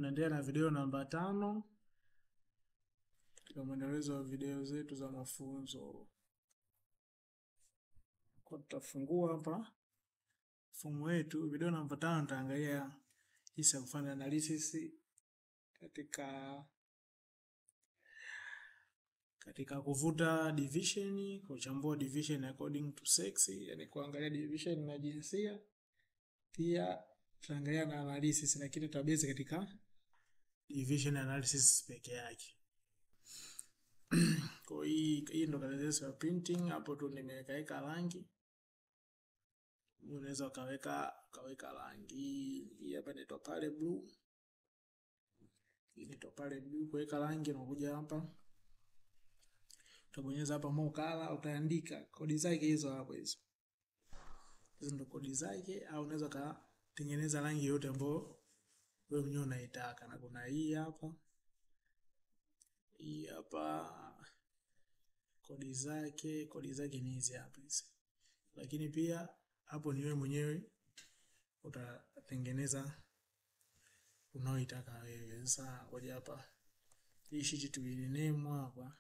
Tunaendelea na video namba 5 katika mwendelezo wa video zetu za mafunzo. Kwa tutafungua hapa mfumo wetu. Video namba 5 tutaangalia jinsi ya kufanya analysis katika kuvuta division, kuchambua division according to sex, yani kuangalia division na jinsia. Pia tutaangalia na analysis, lakini tutabase katika division analysis peke yake. Kwa hii ndo kazi ya printing. Hapo tu nimeweka rangi. Unaweza kaweka rangi. Hii hapa ni topale blue. Hii ni topale blue. Kuweka rangi unakuja hapa. Utabonyeza hapa more color, utaandika kodi zake hizo hapo hizo. Hizo ndo kodi zake, au unaweza kutengeneza rangi yote ambayo wewe mwenyewe unaitaka. Na kuna hii hapa. Hii hapa kodi zake ni hizi hapa hizi. Lakini pia hapo ni wewe mwenyewe utatengeneza unaoitaka wewe. Sasa ngoja hapa hii sheet tuiname hapa.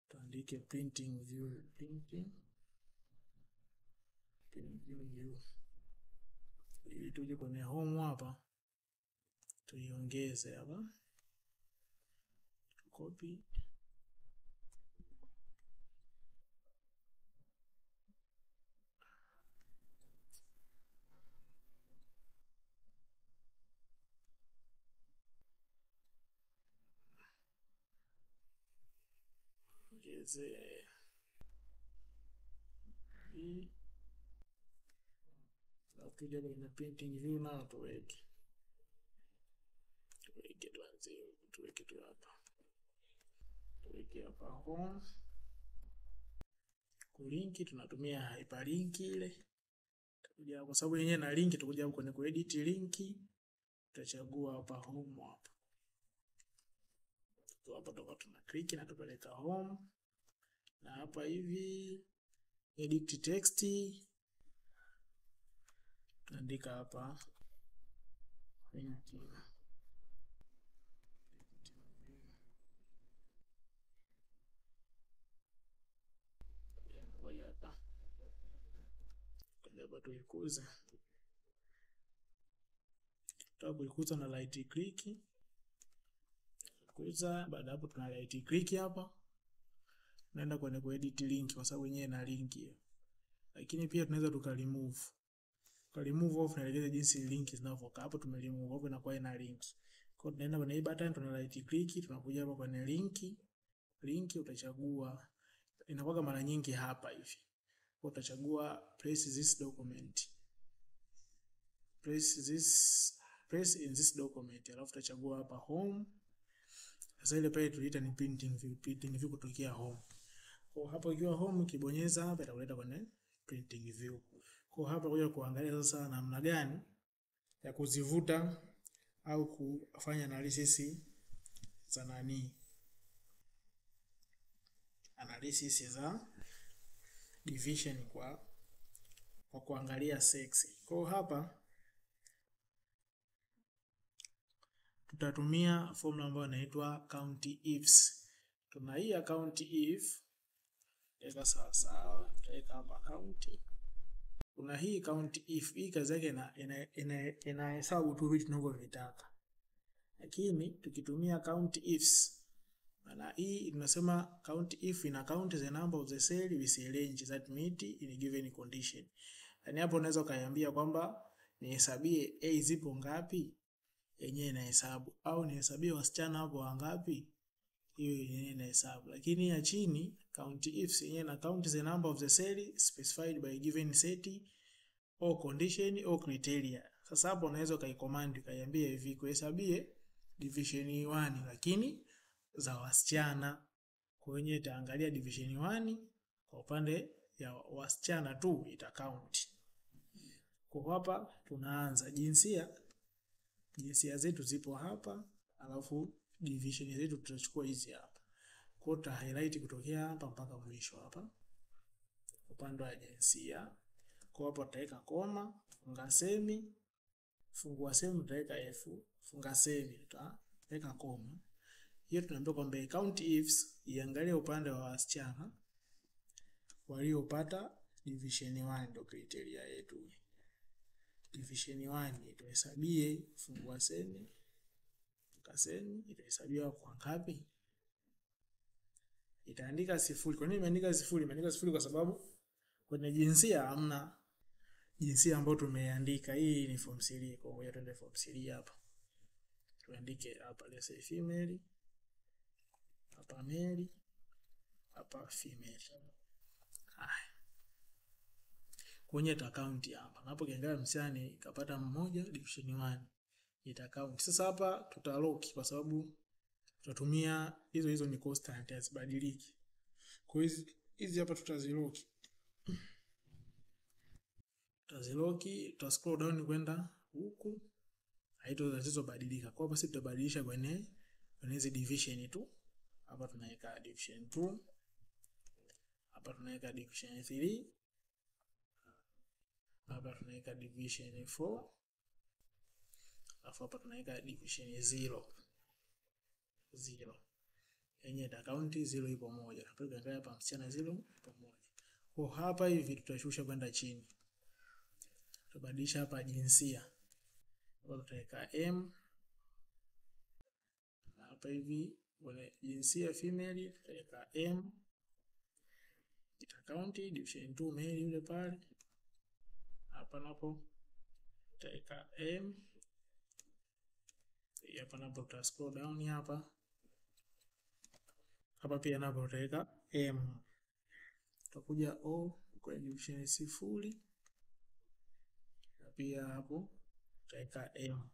Tuandike printing view ili tuje kwenye home hapa tuiongeze hapa. Copy. Hii tuje kwenye printing view na tuweke tu hapa. Tuweke hapa home. Kulinki tunatumia hyperlink ile. Tutakuja kwa sababu yenyewe na link, tutakuja hapo kwenye kuedit linki. Tutachagua hapa home hapa. Hapa tuna click na tupeleka home. Na hapa hivi edit text. Tuandika hapa printing. Kwa tuikuza. Tutakuikuza na right click. Baada hapo tuna right click hapa. Naenda kwenye kuedit link kwa sababu yenyewe na link hiyo. Lakini pia tunaweza remove off, naelekeza jinsi link zinavyokaa. Hapo remove off na kwa ina link. Kwa tunaenda kwenye hii button, tuna right click, tunakuja hapa kwenye link utachagua, inakuwa mara nyingi hapa hivi. Kwa utachagua place in this document, alafu utachagua hapa home. Sasa ile pale tuliita ni printing view kutokea home. Kwa hapo ikiwa home ukibonyeza hapa itakuleta kwenye printing view. Kwa hapa kuja kuangalia sasa namna gani ya kuzivuta au kufanya analysis za division kwa kuangalia sex. Kwa hapa tutatumia formula ambayo inaitwa count ifs. Tuna hii count if eka sawa, tutaweka hapa count. Kuna hii count if, hii kazi yake inahesabu tu vitu tunavyovitaka. Lakini tukitumia count ifs, maana hii tunasema count if ina count the number of the cell with a range that meet in a given condition. Yaani hapo unaweza kaiambia kwamba nihesabie A zipo ngapi, yenyewe inahesabu, au nihesabie wasichana hapo wangapi, hiyo yenyewe inahesabu. Lakini ya chini count ifs yenyewe na count the number of the cell specified by given set or condition or criteria. Sasa hapo unaweza kaicommand kaiambia hivi kuhesabie division 1 lakini za wasichana. Kwa hiyo itaangalia division 1 kwa upande ya wasichana tu ita count. Kwa hapa tunaanza jinsia zetu zipo hapa, alafu division zetu tutachukua hizi hapa. Kwa hiyo highlight kutokea hapa mpaka mwisho hapa. Upande wa jinsia. Kwa hapo tutaweka koma, funga semi, fungua sehemu tutaweka f, funga semi tutaweka koma. Hiyo tunaambiwa kwamba count ifs iangalie upande wa wasichana waliopata division 1, ndio criteria yetu. Division 1 tuhesabie fungua semi semi itahesabiwa kwa ngapi? Itaandika 0. Kwa nini imeandika 0? Imeandika 0 kwa sababu kwenye jinsia hamna jinsia ambayo tumeandika. Hii ni form 3. Kwa hiyo tuende form 3 hapa. Tuandike hapa let's say female, hapa male, hapa female. Kwenye account hapa. Hapo kiangalia msichana kapata mmoja division 1. Ita count. Sasa hapa tutalock kwa sababu tutatumia hizo ni constant, hazibadiliki. Kwa hizi hapa tutazilock. Tuta scroll down kwenda huku. Haitozabadilika. Kwa hapa sisi tutabadilisha kwenye hizi division tu. Hapa tunaweka division 2. Hapa tunaweka division 3. Hapa tunaweka division 4. Alafu hapa tunaweka division 0. Yenye account 0 ipo moja. Hapa tukiangalia hapa msichana 0 ipo moja. Kwa hapa hivi tutashusha kwenda chini. Tutabadilisha hapa jinsia. Hapa tutaweka M. Hapa hivi kwenye jinsia female tutaweka M. Account division 2 male yule pale. Hapa napo tutaweka M. Hapa napo tuta scroll down hapa. Hapa pia napo tutaweka M. Tutakuja O kwa division 0. Na pia hapo tutaweka M.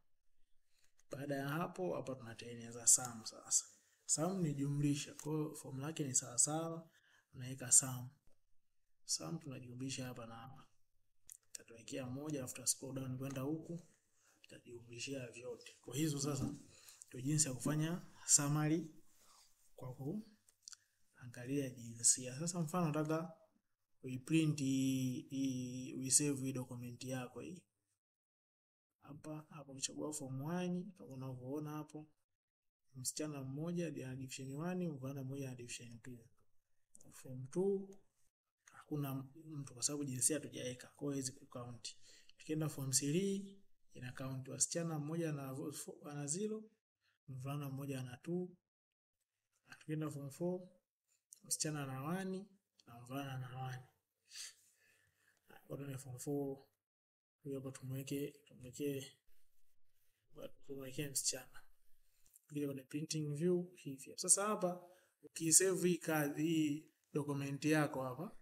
Baada ya hapo hapa tunatengeneza sum sasa. Sum ni jumlisha. Kwa hiyo formula yake ni sawa sawa, tunaweka sum. Sum tunajumlisha hapa na hapa. Tutawekea moja after scroll down kwenda huku. Tutajumlishia vyote. Kwa hizo sasa ndio jinsi ya kufanya summary kwa kuangalia jinsia. Sasa mfano nataka uiprint uisave document yako hii. Hapa uchagua form 1 kama unavyoona hapo. Msichana mmoja ana division 1, mvulana mmoja ana division 2. Form 2 hakuna mtu kwa sababu jinsia hatujaweka. Kwa hiyo hizi count. Tukienda form 3 ina count wasichana mmoja ana 0, mvulana mmoja ana 2. Tukienda form 4 msichana ana 1 na mvulana ana 1. Kwa hiyo form 4 hiyo hapo tumweke msichana. Ile kwenye printing view hivi. Sasa hapa ukisave hii document yako hapa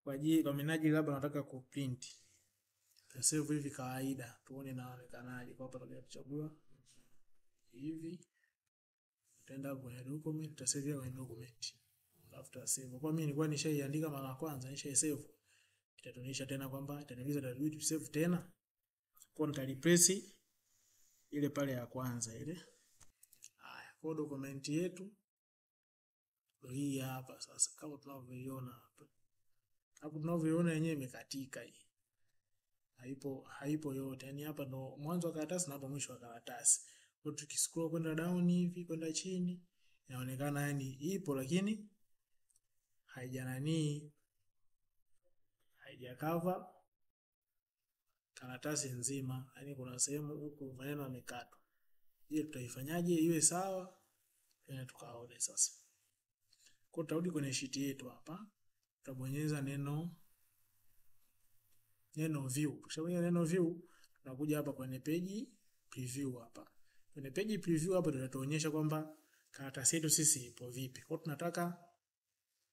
kwa minajili labda nataka kuprint. Save hivi kawaida tuone inaonekanaje. Kwa hapa tutachagua hivi. Tutaenda kwenye document, tutasave kwenye document. After save. Kwa mimi nilikuwa nishaiandika mara ya kwanza, nishaisave. Itatuonyesha tena kwamba itaniuliza tarudi tu save tena. Kwa nitalipress ile pale ya kwanza ile. Haya, kwa document yetu hii hapa sasa kama tunavyoiona hapa. Hapo tunavyoiona yenyewe imekatika hii. Haipo yote. Yaani hapa ndo mwanzo wa karatasi na hapo mwisho wa karatasi. Kwa tukiscroll kwenda down hivi kwenda chini inaonekana yani ipo lakini haijakava karatasi nzima. Yaani kuna sehemu huku maneno yamekatwa. Je, tutaifanyaje iwe sawa? Tukaone sasa. Kwa tutarudi kwenye sheet yetu hapa. Tutabonyeza neno view. Tukishabonyeza neno view, tunakuja hapa kwenye page preview hapa. Kwenye page preview hapa tutatuonyesha kwamba karatasi yetu sisi ipo vipi. Kwa tunataka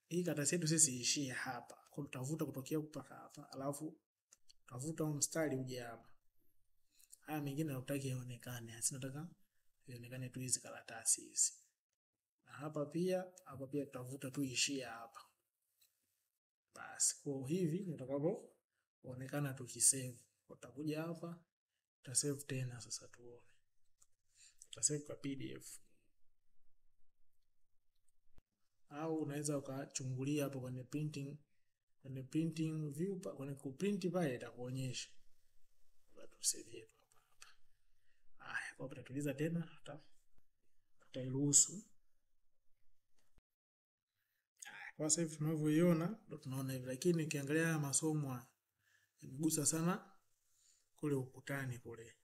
hii karatasi yetu sisi ishie hapa. Kwa tutavuta kutokea mpaka hapa, alafu tutavuta mstari uje hapa. Haya mengine nataka yaonekane. Sisi nataka ionekane tu hizi karatasi hizi. Na hapa pia tutavuta tu ishie hapa. Basi kwa hivi nitakapoonekana tukisave. Tutakuja hapa, tutasave tena sasa tuone. Tutasave kwa PDF. Au unaweza ukachungulia hapo kwenye printing view kwenye kuprint pale itakuonyesha. Tusave hapa. Kwa tutatuliza tena tutairuhusu. Kwa sasa hivi tunavyoiona ndio tunaona hivi, lakini ukiangalia masomo imegusa sana kule ukutani kule.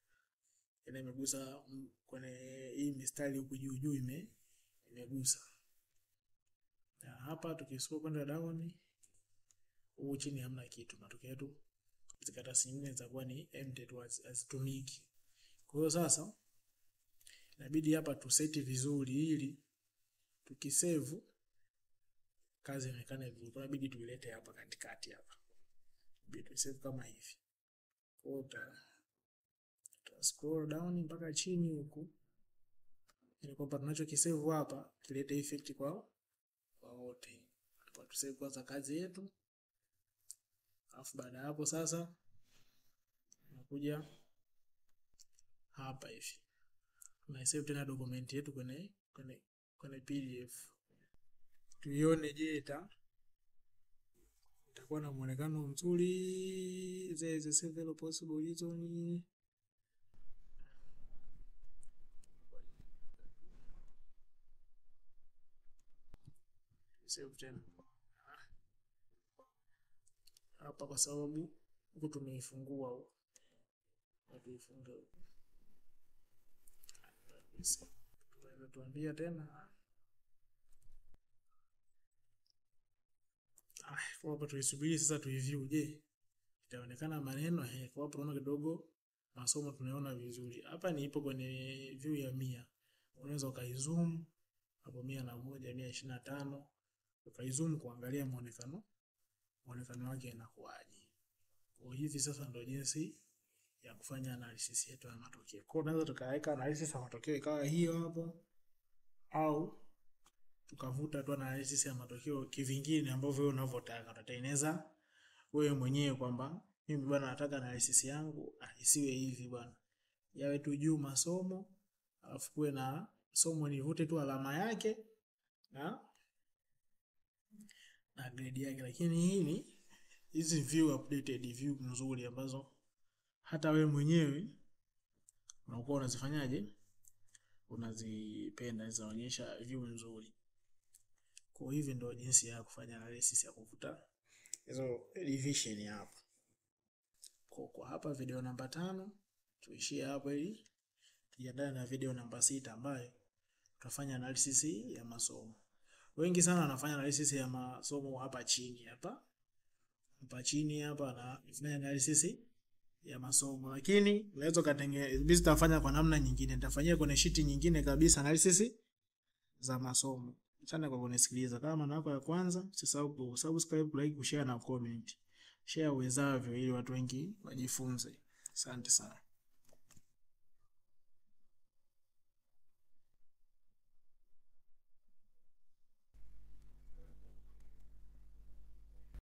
Ina imegusa kwenye hii mistari huku juu imegusa. Na hapa tukisoma kwenda down huko chini hamna kitu, matokeo yetu karatasi nyingine zitakuwa ni empty tu, hazitumiki. Kwa hiyo sasa inabidi hapa tu set vizuri ili tukisave kazi ionekane vizuri. Kwa inabidi tuilete hapa katikati hapa. Inabidi tu save kama hivi. Kwa hiyo scroll down mpaka chini huku. Ili kwamba tunachokisave hapa kilete effect kwa wote. Hapa tu save kwanza kazi yetu. Alafu baada hapo sasa tunakuja hapa hivi. Tunasave tena document yetu kwenye PDF. Tuione je itakuwa na muonekano mzuri. There several possible reasons. Save tena hapa kwa sababu huko tumeifungua huko. Tuifunge huko. Tuambia tena. Kwa hapa tuisubiri sasa tuiview je. Itaonekana maneno kwa hapo tunaona kidogo masomo tunaona vizuri. Hapa ni ipo kwenye view ya 100. Unaweza ukaizoom hapo 101, 125. Ukaizoom kuangalia muonekano wake inakuaje. Kwa hivi sasa ndio jinsi ya kufanya analysis yetu ya matokeo. Kwa unaweza tukaweka analysis ya matokeo ikawa hiyo hapo, au tukavuta tu analysis ya matokeo kivingine ambavyo wewe unavyotaka. Utatengeneza wewe mwenyewe kwamba mimi bwana nataka analysis yangu isiwe hivi bwana. Yawe tu juu masomo, alafu kuwe na somo nivute tu alama yake na grade yake. Lakini hizi view updated view nzuri ambazo hata wewe mwenyewe unakuwa unazifanyaje, unazipenda, zinaonyesha view nzuri. Kwa hivi ndio jinsi ya kufanya analysis ya kuvuta hizo division hapa. Kwa hapa video namba 5 tuishie hapo ili tujiandae na video namba 6 ambayo tutafanya analysis ya masomo. Wengi sana wanafanya analysis ya masomo hapa chini hapa na kufanya analysis ya masomo, lakini unaweza kutengeneza tutafanya kwa namna nyingine. Nitafanyia kwenye sheet nyingine kabisa analysis za masomo. Asante kwa kunisikiliza. Kama nako ya kwanza usisahau kusubscribe, like, kushare na comment. Share uwezavyo ili watu wengi wajifunze. Asante sana.